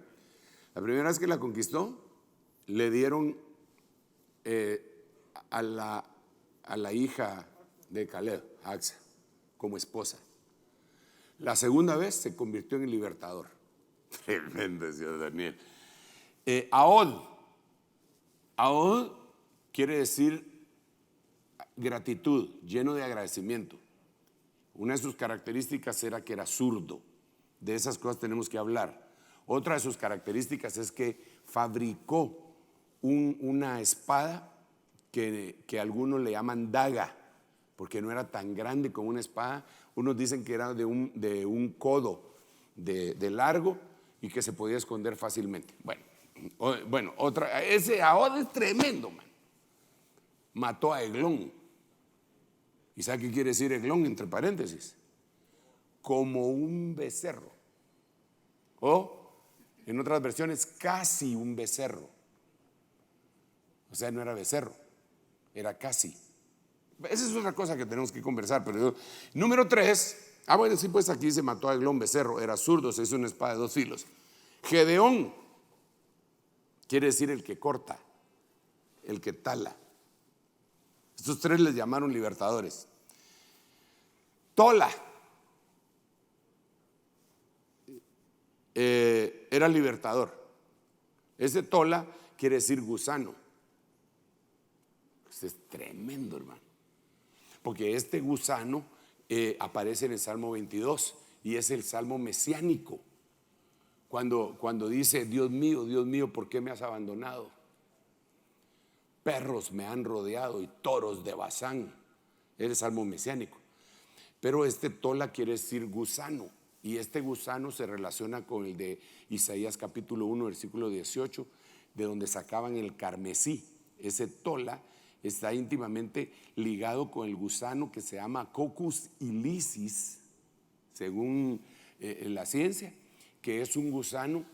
La primera vez que la conquistó, le dieron a la hija de Caleb, Axa, como esposa. La segunda vez se convirtió en el libertador. Tremendo, señor Daniel. Ahod quiere decir gratitud, lleno de agradecimiento. Una de sus características era que era zurdo. De esas cosas tenemos que hablar. Otra de sus características es que fabricó una espada que algunos le llaman daga, porque no era tan grande como una espada. Unos dicen que era de un codo de largo y que se podía esconder fácilmente. Bueno, ese Ahod es tremendo, man. Mató a Eglón. ¿Y sabe qué quiere decir Eglón entre paréntesis? Como un becerro. O en otras versiones, casi un becerro. O sea, no era becerro, era casi. Esa es otra cosa que tenemos que conversar. Pero número 3, bueno, sí, pues aquí se mató a Eglón, becerro, era zurdo, se hizo una espada de 2 filos. Gedeón quiere decir el que corta, el que tala. Estos 3 les llamaron libertadores. Tola era libertador. Ese Tola quiere decir gusano. Este es tremendo, hermano. Porque este gusano aparece en el Salmo 22 y es el Salmo mesiánico. Cuando dice, Dios mío, ¿por qué me has abandonado? Perros me han rodeado y toros de Basán. Es el Salmo mesiánico. Pero este Tola quiere decir gusano. Y este gusano se relaciona con el de Isaías capítulo 1, versículo 18, de donde sacaban el carmesí. Ese Tola está íntimamente ligado con el gusano que se llama Coccus ilicis, según la ciencia, que es un gusano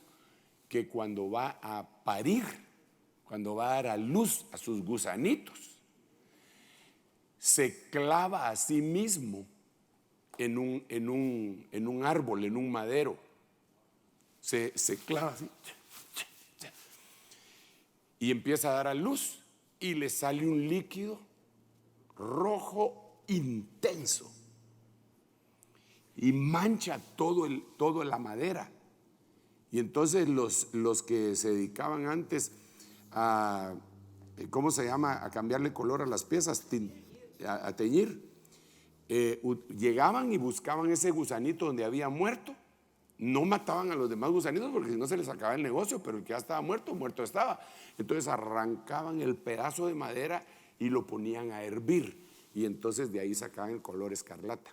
que cuando va a parir, cuando va a dar a luz a sus gusanitos, se clava a sí mismo en un árbol, en un madero. Se clava así y empieza a dar a luz y le sale un líquido rojo intenso y mancha toda la madera. Y entonces los que se dedicaban antes a, ¿cómo se llama?, a cambiarle color a las piezas, a teñir, llegaban y buscaban ese gusanito donde había muerto no mataban a los demás gusanitos porque si no se les acababa el negocio, pero el que ya estaba muerto, muerto estaba. Entonces arrancaban el pedazo de madera y lo ponían a hervir, y entonces de ahí sacaban el color escarlata.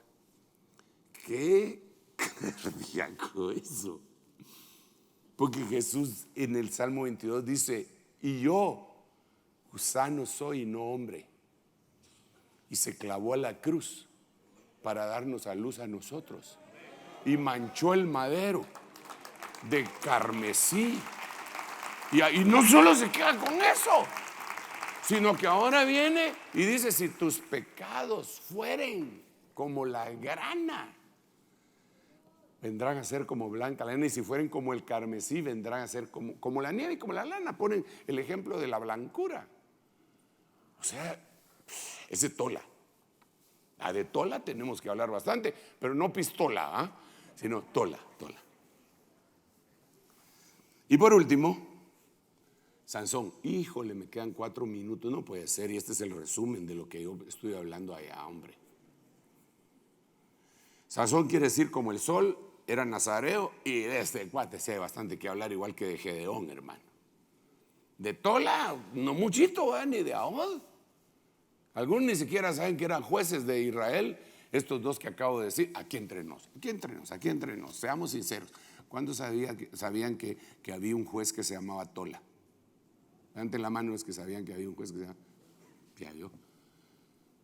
¿Qué cardíaco eso? Porque Jesús en el Salmo 22 dice: y yo gusano soy y no hombre. Y se clavó a la cruz para darnos a luz a nosotros. Y manchó el madero de carmesí. Y no solo se queda con eso, sino que ahora viene y dice: si tus pecados fueren como la grana, vendrán a ser como blanca la lana, y si fueren como el carmesí, vendrán a ser como la nieve y como la lana. Ponen el ejemplo de la blancura. O sea, ese tola. De tola tenemos que hablar bastante, pero no pistola, sino tola. Y por último, Sansón. Híjole, me quedan 4 minutos, no puede ser, y este es el resumen de lo que yo estoy hablando allá, hombre. Sansón quiere decir como el sol, era nazareo, y de este cuate sí hay bastante que hablar, igual que de Gedeón, hermano. De tola, no muchito, ni de Ahod. Algunos ni siquiera saben que eran jueces de Israel, estos dos que acabo de decir. Aquí entre nos, seamos sinceros. ¿Cuántos sabían que había un juez que se llamaba Tola? Levanten la mano los que sabían que había un juez que se llamaba. Ya vio.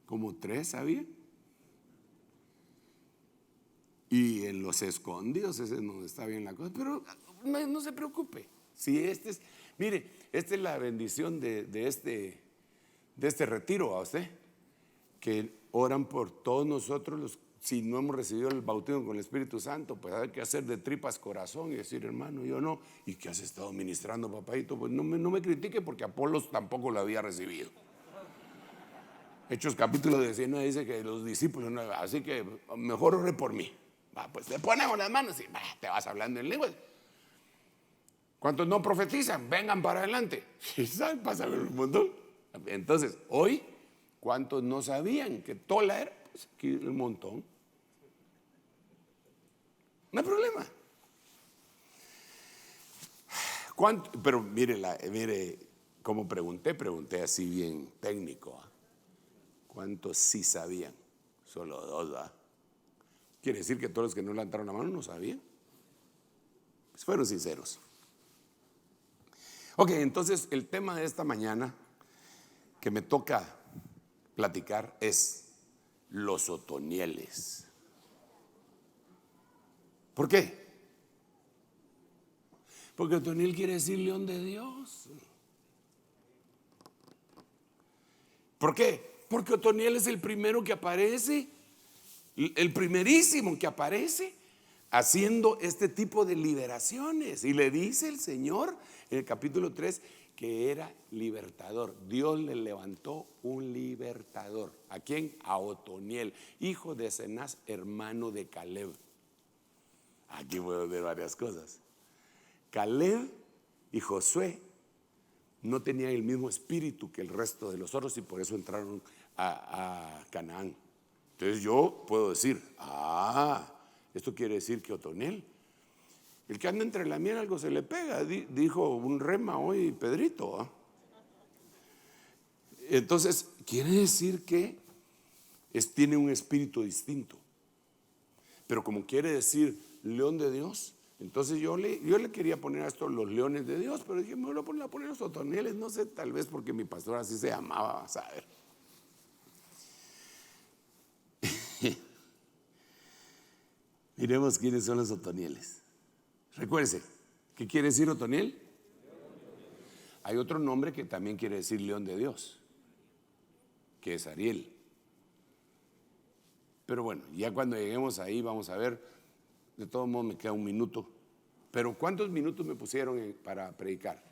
Como 3 sabían. Y en los escondidos, ese no está bien la cosa. Pero no se preocupe. Si mire, esta es la bendición de este retiro a usted, que oran por todos nosotros si no hemos recibido el bautismo con el Espíritu Santo, pues hay que hacer de tripas corazón y decir: hermano, yo no. ¿Y qué has estado ministrando, papadito? Pues no me critique, porque Apolos tampoco lo había recibido. Hechos capítulo 19 dice que los discípulos no, así que mejor ore por mí. Pues te ponemos las manos y te vas hablando en lenguas. ¿Cuántos no profetizan? Vengan para adelante. ¿Saben? Pasa un montón. Entonces, hoy, ¿cuántos no sabían que Tola era? Pues aquí un montón. No hay problema. Pero mire cómo pregunté así bien técnico. ¿Cuántos sí sabían? Solo 2, ¿verdad? Quiere decir que todos los que no levantaron la mano no sabían. Pues fueron sinceros. Ok, entonces el tema de esta mañana que me toca platicar es los otonieles. ¿Por qué? Porque otoniel quiere decir león de Dios. ¿Por qué? Porque otoniel es el primero que aparece, el primerísimo que aparece haciendo este tipo de liberaciones. Y le dice el Señor en el capítulo 3 que era libertador. Dios le levantó un libertador. ¿A quién? A Otoniel, hijo de Cenaz, hermano de Caleb. Aquí puedo ver varias cosas. Caleb y Josué no tenían el mismo espíritu que el resto de los otros, y por eso entraron a Canaán. Entonces yo puedo decir: esto quiere decir que Otoniel, el que anda entre la miel algo se le pega, dijo un rema hoy Pedrito. Entonces quiere decir que tiene un espíritu distinto. Pero como quiere decir león de Dios, entonces yo le quería poner a esto los leones de Dios, pero dije: me voy a poner los otonieles, no sé, tal vez porque mi pastor así se llamaba, vas a ver. Miremos quiénes son los otonieles. Recuérdense, ¿qué quiere decir otoniel? Hay otro nombre que también quiere decir león de Dios, que es Ariel. Pero bueno, ya cuando lleguemos ahí vamos a ver. De todos modos me queda 1 minuto. Pero ¿cuántos minutos me pusieron para predicar?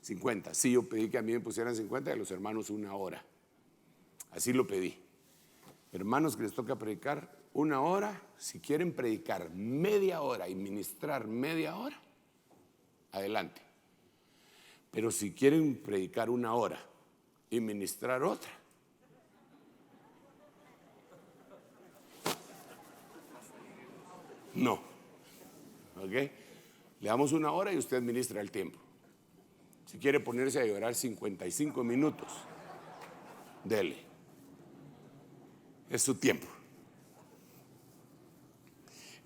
50. Sí, yo pedí que a mí me pusieran 50 y a los hermanos 1 hora. Así lo pedí. Hermanos que les toca predicar 1 hora, si quieren predicar media hora y ministrar media hora, adelante. Pero si quieren predicar 1 hora y ministrar otra, no. ¿ok? Le damos 1 hora y usted administra el tiempo. Si quiere ponerse a llorar 55 minutos, dele. Es su tiempo.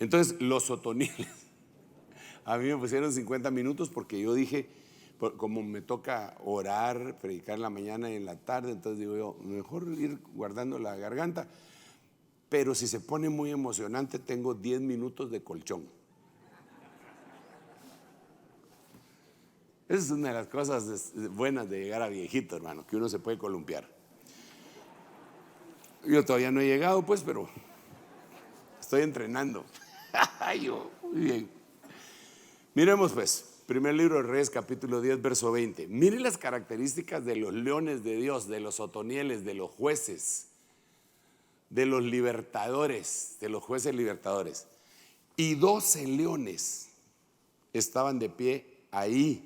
Entonces, los otoniles, a mí me pusieron 50 minutos porque yo dije, como me toca orar, predicar en la mañana y en la tarde, entonces digo yo, mejor ir guardando la garganta. Pero si se pone muy emocionante, tengo 10 minutos de colchón. Esa es una de las cosas buenas de llegar a viejito, hermano, que uno se puede columpiar. Yo todavía no he llegado, pues, pero estoy entrenando. Muy bien. Miremos, pues, primer libro de Reyes, capítulo 10, verso 20. Miren las características de los leones de Dios, de los otonieles, de los jueces, de los libertadores, de los jueces libertadores. Y 12 leones estaban de pie ahí,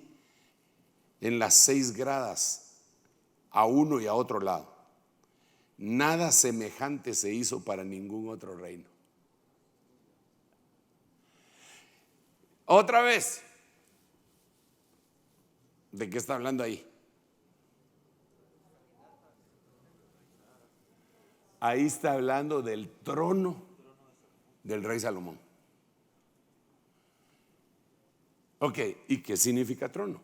en las 6 gradas, a uno y a otro lado. Nada semejante se hizo para ningún otro reino. Otra vez, ¿de qué está hablando ahí? Ahí está hablando del trono del rey Salomón. Ok, ¿y qué significa trono?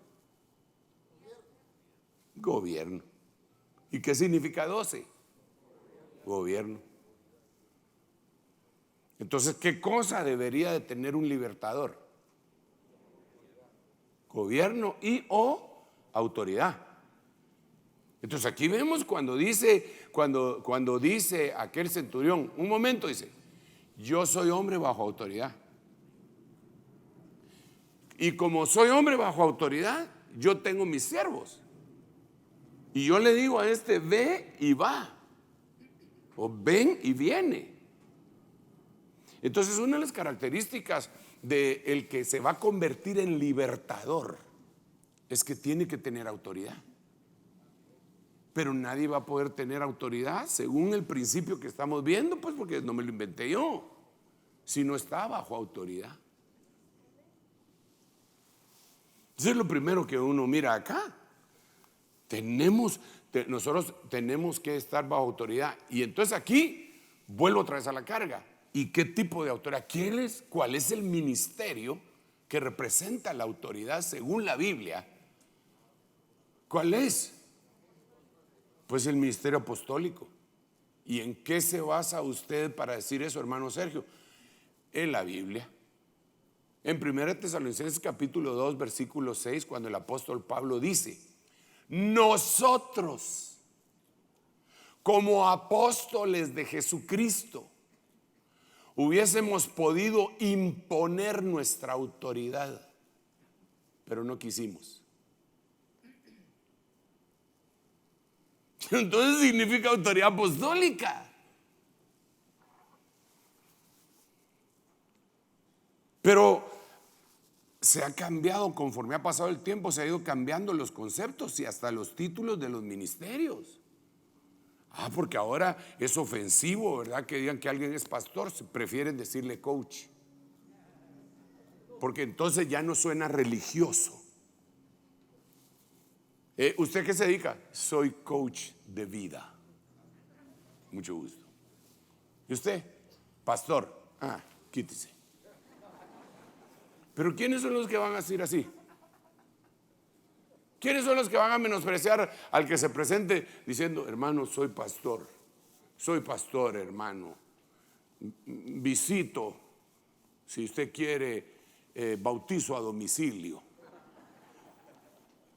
Gobierno. ¿Y qué significa 12? Gobierno. Entonces, ¿qué cosa debería de tener un libertador? Gobierno y o autoridad. Entonces aquí vemos cuando dice aquel centurión, un momento, dice, yo soy hombre bajo autoridad. Y como soy hombre bajo autoridad, yo tengo mis siervos. Y yo le digo a este, ve y va. O ven y viene. Entonces una de las características del que se va a convertir en libertador es que tiene que tener autoridad. Pero nadie va a poder tener autoridad según el principio que estamos viendo, pues porque no me lo inventé yo, si no está bajo autoridad. Eso es lo primero que uno mira acá. Nosotros tenemos que estar bajo autoridad. Y entonces aquí vuelvo otra vez a la carga. ¿Y qué tipo de autoridad? ¿Cuál es el ministerio que representa la autoridad según la Biblia? ¿Cuál es? Pues el ministerio apostólico. ¿Y en qué se basa usted para decir eso, hermano Sergio? En la Biblia. En 1 Tesalonicenses capítulo 2, versículo 6, cuando el apóstol Pablo dice, nosotros, como apóstoles de Jesucristo, hubiésemos podido imponer nuestra autoridad, pero no quisimos. Entonces significa autoridad apostólica. Pero se ha cambiado conforme ha pasado el tiempo, se ha ido cambiando los conceptos y hasta los títulos de los ministerios. Porque ahora es ofensivo, ¿verdad? Que digan que alguien es pastor, prefieren decirle coach. Porque entonces ya no suena religioso. ¿Usted qué se dedica? Soy coach de vida. Mucho gusto. ¿Y usted? Pastor. Quítese. Pero ¿quiénes son los que van a decir así? ¿Quiénes son los que van a menospreciar al que se presente diciendo, hermano, soy pastor, hermano, visito, si usted quiere, bautizo a domicilio,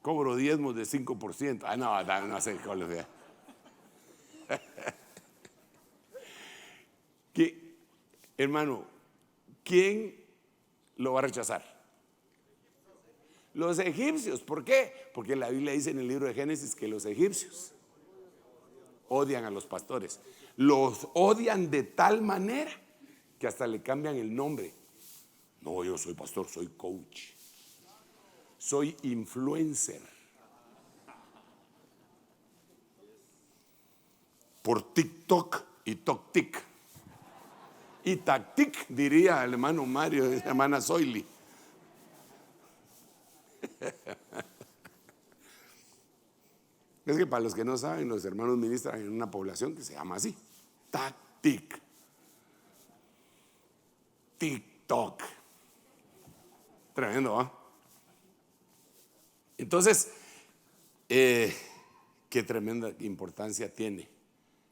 cobro diezmos de 5%? No sé cómo le hermano, ¿quién lo va a rechazar? Los egipcios. ¿Por qué? Porque la Biblia dice en el libro de Génesis que los egipcios odian a los pastores. Los odian de tal manera que hasta le cambian el nombre. No, yo soy pastor, soy coach, soy influencer. Por TikTok y TokTik. Y tactic, diría el hermano Mario y la hermana Zoili. Es que para los que no saben, los hermanos ministran en una población que se llama así, Tac-Tic, TikTok. Tremendo, ¿ah? Entonces, qué tremenda importancia tiene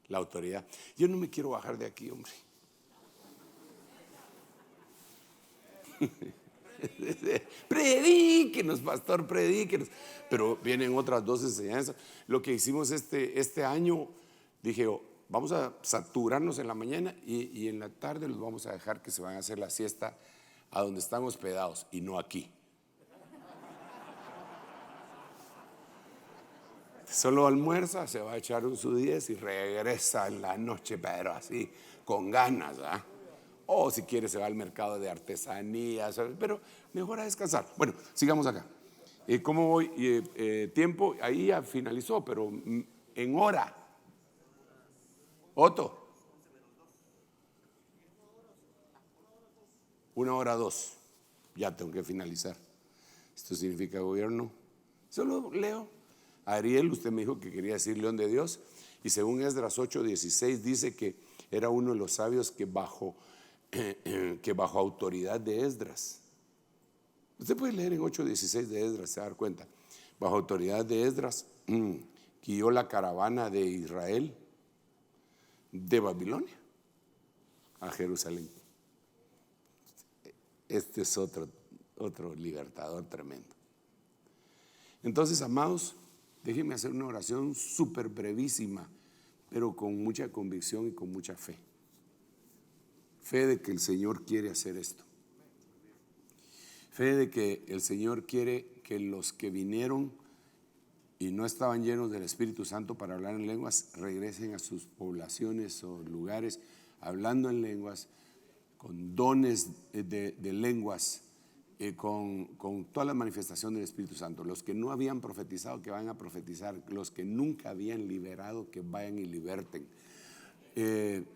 la autoridad. Yo no me quiero bajar de aquí, hombre. Predíquenos, pastor, predíquenos. Pero vienen otras dos enseñanzas. Lo que hicimos este año, dije, vamos a saturarnos en la mañana y en la tarde los vamos a dejar que se van a hacer la siesta a donde están hospedados y no aquí. Solo almuerza, se va a echar un su 10 y regresa en la noche, pero así, con ganas, ¿ah? O si quiere se va al mercado de artesanías, pero mejor a descansar. Bueno, sigamos acá. ¿Cómo voy? Tiempo, ahí ya finalizó, pero en hora. Otto. 1:02. Ya tengo que finalizar. Esto significa gobierno. Solo leo. Ariel, usted me dijo que quería decir león de Dios, y según Esdras 8:16 dice que era uno de los sabios que bajo autoridad de Esdras. Usted puede leer en 8:16 de Esdras, se va a dar cuenta. Bajo autoridad de Esdras, guió la caravana de Israel de Babilonia a Jerusalén. Este es otro libertador tremendo. Entonces, amados, déjenme hacer una oración súper brevísima, pero con mucha convicción y con mucha fe. Fe de que el Señor quiere hacer esto. Fe de que el Señor quiere que los que vinieron y no estaban llenos del Espíritu Santo para hablar en lenguas regresen a sus poblaciones o lugares hablando en lenguas, con dones de lenguas, con toda la manifestación del Espíritu Santo. Los que no habían profetizado, que vayan a profetizar. Los que nunca habían liberado, que vayan y liberten, que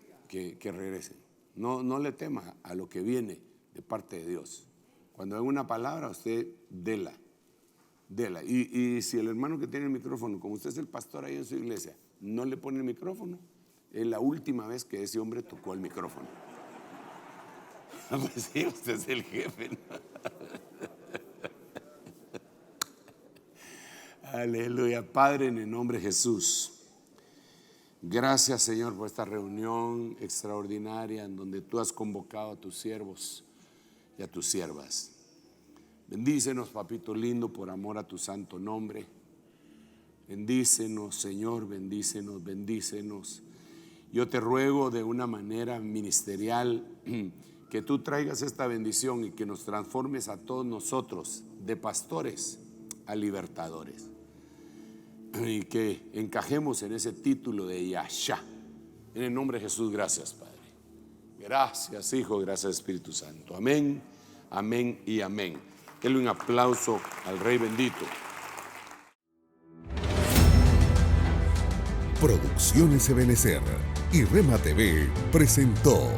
regresen. No le tema a lo que viene de parte de Dios. Cuando hay una palabra, usted dela. Y si el hermano que tiene el micrófono, como usted es el pastor ahí en su iglesia, no le pone el micrófono, es la última vez que ese hombre tocó el micrófono. Pues sí, usted es el jefe, ¿no? Aleluya. Padre, en el nombre de Jesús, gracias, Señor, por esta reunión extraordinaria en donde tú has convocado a tus siervos y a tus siervas. Bendícenos, papito lindo, por amor a tu santo nombre. Bendícenos, Señor, bendícenos. Yo te ruego de una manera ministerial que tú traigas esta bendición y que nos transformes a todos nosotros de pastores a libertadores, y que encajemos en ese título de Yahshua. En el nombre de Jesús, gracias, Padre. Gracias, Hijo, gracias, Espíritu Santo. Amén, amén y amén. Denle un aplauso al Rey bendito. Producciones Ebenecer y Rema TV presentó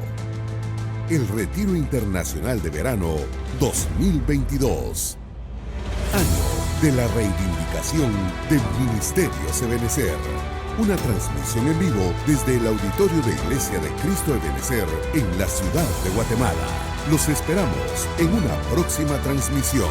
el Retiro Internacional de Verano 2022. Año de la reivindicación del Ministerio Ebenecer. Una transmisión en vivo desde el auditorio de Iglesia de Cristo Ebenecer en la ciudad de Guatemala. Los esperamos en una próxima transmisión.